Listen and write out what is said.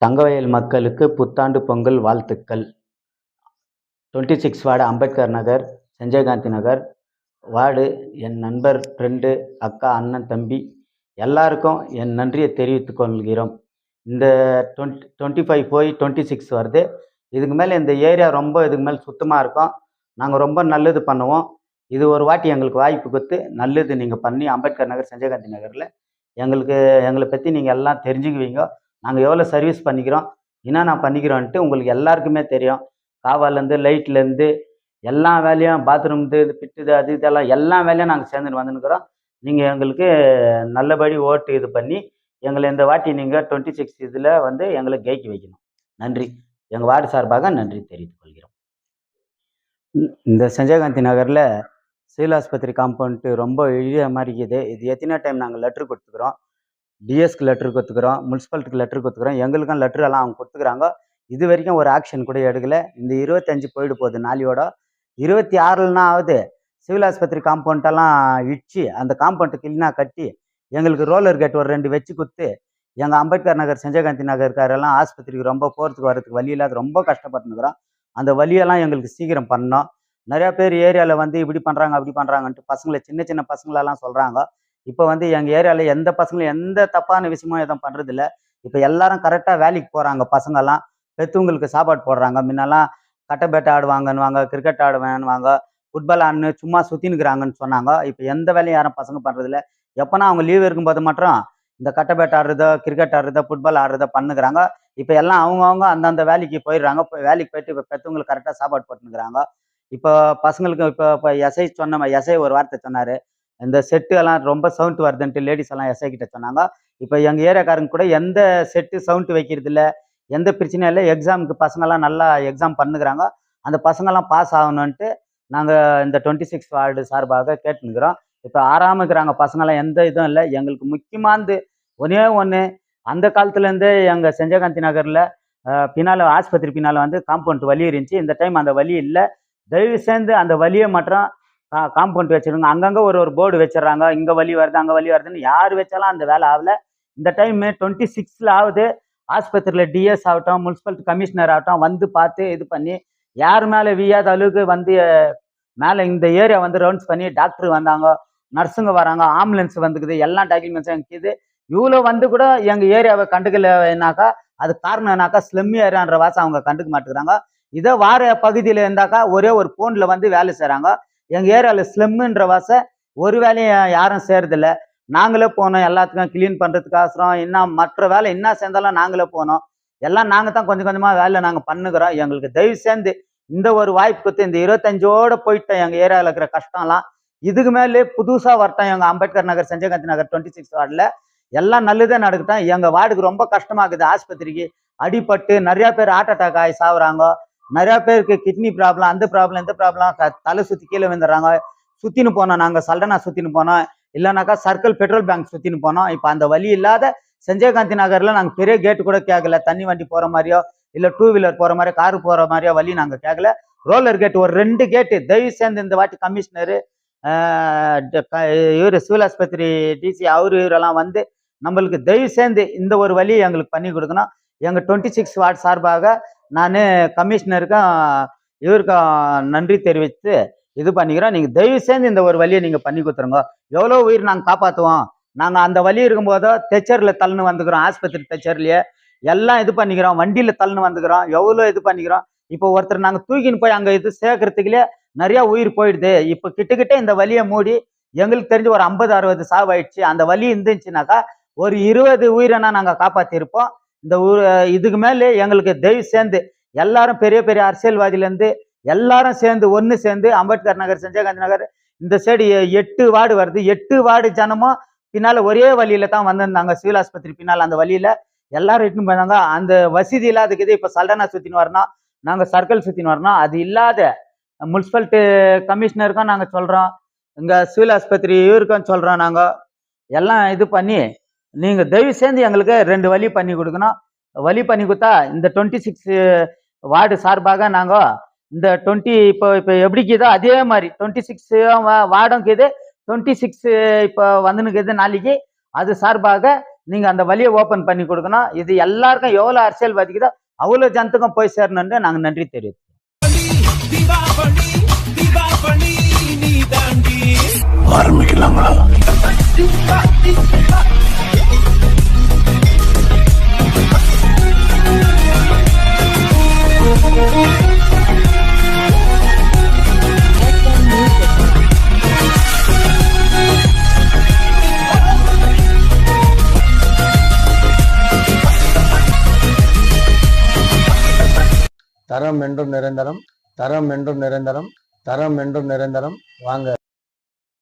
தங்கவயல் மக்களுக்கு புத்தாண்டு பொங்கல் வாழ்த்துக்கள். 26 வார்டு அம்பேத்கர் நகர், சஞ்சயகாந்தி நகர் வார்டு என் நண்பர், ஃப்ரெண்டு, அக்கா, அண்ணன், தம்பி எல்லாருக்கும் என் நன்றியை தெரிவித்துக் கொள்கிறோம். இந்த 25 போய் 26 வருது. இதுக்கு மேலே இந்த ஏரியா ரொம்ப இதுக்கு மேலே சுத்தமாக இருக்கும். நாங்கள் ரொம்ப நல்லது பண்ணுவோம். இது ஒரு வாட்டி எங்களுக்கு வாய்ப்பு கொடுத்து நல்லது நீங்கள் பண்ணி அம்பேத்கர் நகர், சஞ்சயகாந்தி நகரில் எங்களை பற்றி நீங்கள் எல்லாம் தெரிஞ்சுக்குவீங்க. நாங்கள் எவ்வளோ சர்வீஸ் பண்ணிக்கிறோம், என்னென்ன பண்ணிக்கிறோன்ட்டு உங்களுக்கு எல்லாருக்குமே தெரியும். காவாலேருந்து லைட்லேருந்து எல்லா வேலையும் பாத்ரூம்து பிட்டுது அது இதெல்லாம் எல்லா வேலையும் நாங்கள் சேர்ந்துன்னு வந்துன்னுக்குறோம். நீங்கள் எங்களுக்கு நல்லபடி ஓட்டு இது பண்ணி எங்களை இந்த வாட்டி நீங்கள் 26 இதில் வந்து எங்களை ஜெயிக்க வைக்கணும். நன்றி. எங்கள் வார்டு சார்பாக நன்றி தெரிவித்துக் கொள்கிறோம். இந்த சஞ்சயகாந்தி நகரில் சிவில் ஆஸ்பத்திரி காம்பவுண்டு ரொம்ப எளிய மாதிரி இருக்குது. இது எத்தனை டைம் நாங்கள் லெட்ரு கொடுத்துக்கிறோம். டிஎஸ்க்கு லெட்ரு கொடுத்துக்கிறோம், முனிசிபாலிட்டிக்கு லெட்ரு கொடுத்துக்கிறோம், எங்களுக்கும் லெட்ரு எல்லாம் அவங்க கொடுத்துக்கிறாங்க. இது வரைக்கும் ஒரு ஆக்ஷன் கூட எடுக்கலை. இந்த 25 போயிட்டு போகுது நாளையோட. 26 ஆகுது. சிவில் ஆஸ்பத்திரி காம்பவுண்டெல்லாம் இடிச்சு அந்த காம்பவுண்டு கிளீனாக கட்டி எங்களுக்கு ரோலர் கேட் ஒரு 2 வச்சு கொடுத்து எங்கள் அம்பேத்கர் நகர், சஞ்சயகாந்தி நகர்காரெல்லாம் ஆஸ்பத்திரிக்கு ரொம்ப போகிறதுக்கு வரதுக்கு வழி இல்லாத ரொம்ப கஷ்டப்பட்டுனுக்குறோம். அந்த வழியெல்லாம் எங்களுக்கு சீக்கிரம் பண்ணோம். நிறையா பேர் ஏரியாவில் வந்து இப்படி பண்ணுறாங்க அப்படி பண்ணுறாங்கன்ட்டு பசங்களை சின்ன சின்ன பசங்களெல்லாம் சொல்கிறாங்க. இப்போ வந்து எங்கள் ஏரியாவில் எந்த பசங்களும் எந்த தப்பான விஷயமும் எதுவும் பண்ணுறதில்ல. இப்போ எல்லாரும் கரெக்டாக வேலைக்கு போகிறாங்க. பசங்கள்லாம் பெற்றவங்களுக்கு சாப்பாடு போடுறாங்க. முன்னெல்லாம் கட்டைபேட்டை ஆடுவாங்கன்னுவாங்க, கிரிக்கெட் ஆடுவேன்னுவாங்க, ஃபுட்பால் ஆடுன்னு சும்மா சுற்றினுக்குறாங்கன்னு சொன்னாங்க. இப்போ எந்த வேலையும் யாரும் பசங்க பண்ணுறதில்ல. எப்போனா அவங்க லீவ் இருக்கும்போது மட்டும் இந்த கட்டைபேட்டை ஆடுறதோ, கிரிக்கெட் ஆடுறதோ, ஃபுட்பால் ஆடுறதோ பண்ணுக்கிறாங்க. இப்போ எல்லாம் அவங்கவுங்க அந்தந்த வேலைக்கு போயிடுறாங்க. வேலைக்கு போயிட்டு இப்போ பெற்றவங்களுக்கு கரெக்டாக சாப்பாடு போட்டுனுக்குறாங்க. இப்போ பசங்களுக்கு இப்போ எஸ்ஐ எஸ்ஐ ஒரு வார்த்தை சொன்னார். இந்த செட்டு எல்லாம் ரொம்ப சவுண்ட் வருதுன்ட்டு லேடிஸ் எல்லாம் எஸ்ஐ கிட்ட சொன்னாங்க. இப்போ எங்கள் ஏரியாக்காரங்க கூட எந்த செட்டு சவுண்ட் வைக்கிறது இல்லை, எந்த பிரச்சனையும் இல்லை. எக்ஸாமுக்கு பசங்கள்லாம் நல்லா எக்ஸாம் பண்ணுகிறாங்க. அந்த பசங்கள்லாம் பாஸ் ஆகணுன்ட்டு நாங்கள் இந்த 26 வார்டு சார்பாக கேட்டுனுக்கிறோம். இப்போ ஆறாமல் இருக்கிறாங்க பசங்கள்லாம், எந்த இதுவும் இல்லை. எங்களுக்கு முக்கியமானது ஒன்றே ஒன்று, அந்த காலத்துலேருந்தே எங்கள் சஞ்சயகாந்தி நகரில் பின்னால் ஆஸ்பத்திரி பின்னால் வந்து காம்பவுண்ட் வழி இருந்துச்சு. இந்த டைம் அந்த வழி இல்லை. தயவு சேர்ந்து அந்த வழியை மட்டும் காம்பவுண்ட் வச்சிருங்க. அங்கங்கே ஒரு போர்டு வச்சிடறாங்க. இங்கே வழி வருது, அங்கே வழி வருதுன்னு யார் வச்சாலும் அந்த வேலை ஆகலை. இந்த டைம் 26 ஆகுது. ஆஸ்பத்திரியில் டிஎஸ் ஆகட்டும், முனிசிபாலிட்டி கமிஷனர் ஆகட்டும் வந்து பார்த்து இது பண்ணி யார் மேலே வீயாத அளவுக்கு வந்து மேலே இந்த ஏரியா வந்து ரவுண்ட்ஸ் பண்ணி டாக்டர் வந்தாங்க, நர்ஸுங்க வராங்க, ஆம்புலன்ஸ் வந்துக்குது, எல்லா டாக்குமெண்ட்ஸும் இருக்குது. இவ்வளோ வந்து கூட எங்கள் ஏரியாவை கண்டுக்கலைனாக்கா அது காரணம் என்னாக்கா ஸ்லெம் ஏரியான்ற வாசம் அவங்க கண்டுக்க மாட்டேங்கிறாங்க. இதே வார பகுதியில் இருந்தாக்கா ஒரே ஒரு ஃபோனில் வந்து வேலை செய்கிறாங்க. எங்கள் ஏரியாவில் ஸ்லெம்முன்ற வாசை ஒரு வேலையும் யாரும் செய்கிறதில்ல. நாங்களே போனோம் எல்லாத்துக்கும் க்ளீன் பண்ணுறதுக்காசரம், இன்னும் மற்ற வேலை என்ன சேர்ந்தாலும் நாங்களே போனோம். எல்லாம் நாங்கள் தான் கொஞ்சம் கொஞ்சமாக வேலை நாங்கள் பண்ணுகிறோம். எங்களுக்கு தயவு சேர்ந்து இந்த ஒரு வாய்ப்பு கொடுத்து இந்த 25ஓடு போயிட்டோம் எங்கள் ஏரியாவில் இருக்கிற கஷ்டம்லாம். இதுக்கு மேலே புதுசாக வரட்டும். எங்கள் அம்பேத்கர் நகர், சஞ்சயகாந்தி நகர் 26 வார்டில் எல்லாம் நல்லதே நடக்கட்டும். எங்கள் வார்டுக்கு ரொம்ப கஷ்டமாகுது. ஆஸ்பத்திரிக்கு அடிபட்டு நிறையா பேர் ஹார்ட் அட்டாக் ஆகி சாகுறாங்க. நிறையா பேருக்கு கிட்னி ப்ராப்ளம், அந்த ப்ராப்ளம், இந்த ப்ராப்ளம், தலை சுற்றி கீழே விழுந்துடுறாங்க. சுற்றின்னு போனோம், நாங்கள் சல்டனா சுற்றின்னு போனோம், இல்லைனாக்கா சர்க்கிள் பெட்ரோல் பேங்க் சுற்றின்னு போனோம். இப்போ அந்த வழி இல்லாத சஞ்சயகாந்தி நகரில் நாங்கள் பெரிய கேட்டு கூட கேட்கல. தண்ணி வண்டி போகிற மாதிரியோ இல்லை 2 வீலர் போகிற மாதிரியோ காரு போகிற மாதிரியோ வழி நாங்கள் கேட்கல. ரோலர் கேட்டு ஒரு 2 கேட்டு தயவு சேர்ந்து இந்த வாட்டி கமிஷனரு இவர் சிவில் ஆஸ்பத்திரி டிசி இவரெல்லாம் வந்து நம்மளுக்கு தயவு சேர்ந்து இந்த ஒரு வழியை எங்களுக்கு பண்ணி கொடுக்கணும். எங்கள் 26 வார்டு சார்பாக நான் கமிஷனருக்கும் இவருக்கும் நன்றி தெரிவித்து இது பண்ணிக்கிறோம். நீங்கள் தயவு சேர்ந்து இந்த ஒரு வழியை நீங்கள் பண்ணி கொடுத்துருங்க. எவ்வளோ உயிர் நாங்கள் காப்பாற்றுவோம். நாங்கள் அந்த வழி இருக்கும்போதோ தெச்சரில் தள்ளுன்னு வந்துக்கிறோம். ஆஸ்பத்திரி தெச்சர்லையே எல்லாம் இது பண்ணிக்கிறோம். வண்டியில் தள்ளுன்னு வந்துக்கிறோம். எவ்வளோ இது பண்ணிக்கிறோம். இப்போ ஒருத்தர் நாங்கள் தூக்கின்னு போய் அங்கே இது சேர்க்கறதுக்குள்ளே நிறையா உயிர் போயிடுது. இப்போ கிட்டக்கிட்ட இந்த வழியை மூடி எங்களுக்கு தெரிஞ்சு ஒரு 50-60 சாவு ஆயிடுச்சு. அந்த வழி இருந்துச்சுனாக்கா ஒரு 20 உயிரெனா நாங்கள் காப்பாற்றிருப்போம். இந்த இதுக்கு மேலே எங்களுக்கு தயவு சேர்ந்து எல்லாரும் பெரிய பெரிய அரசியல்வாதியிலேருந்து எல்லாரும் சேர்ந்து ஒன்று சேர்ந்து அம்பேத்கர் நகர், சஞ்சயகாந்தி நகர் இந்த சைடு 8 வார்டு வருது. 8 வார்டு ஜனமும் பின்னால் ஒரே வழியில தான் வந்திருந்தாங்க. சிவில் ஆஸ்பத்திரி பின்னால் அந்த வழியில் எல்லாரும் இட்டுன்னு போயிருந்தாங்க. அந்த வசதி இல்லாதக்குது. இப்போ சல்டனா சுற்றின்னு வரணும், நாங்கள் சர்க்கிள் சுற்றின்னு வரணும். அது இல்லாத முனிசிபாலிட்டி கமிஷனருக்கும் நாங்கள் சொல்கிறோம், இங்கே சிவில் ஆஸ்பத்திரி இவருக்கும் சொல்கிறோம். நாங்கள் எல்லாம் இது பண்ணி நீங்கள் தயவு சேர்ந்து எங்களுக்கு 2 வழி பண்ணி கொடுக்கணும். வழி பண்ணி கொடுத்தா இந்த 26 வார்டு சார்பாக நாங்கள் இந்த இப்போ எப்படிக்குதோ அதே மாதிரி 26 வார்டும் இருக்குது. 26 இப்போ வந்துனுக்குது நாளைக்கு. அது சார்பாக நீங்கள் அந்த வழியை ஓப்பன் பண்ணி கொடுக்கணும். இது எல்லாருக்கும் எவ்வளோ அரசியல்வாதிக்குதோ அவ்வளோ ஜனத்துக்கும் போய் சேரணுன்னு நாங்கள் நன்றி தெரிவிக்கிறோம். ஆரம்பிக்கலாங்களா? தரம் என்றும் நிரந்தரம், தரம் என்றும் நிரந்தரம், தரம் என்றும் நிரந்தரம். வாங்க.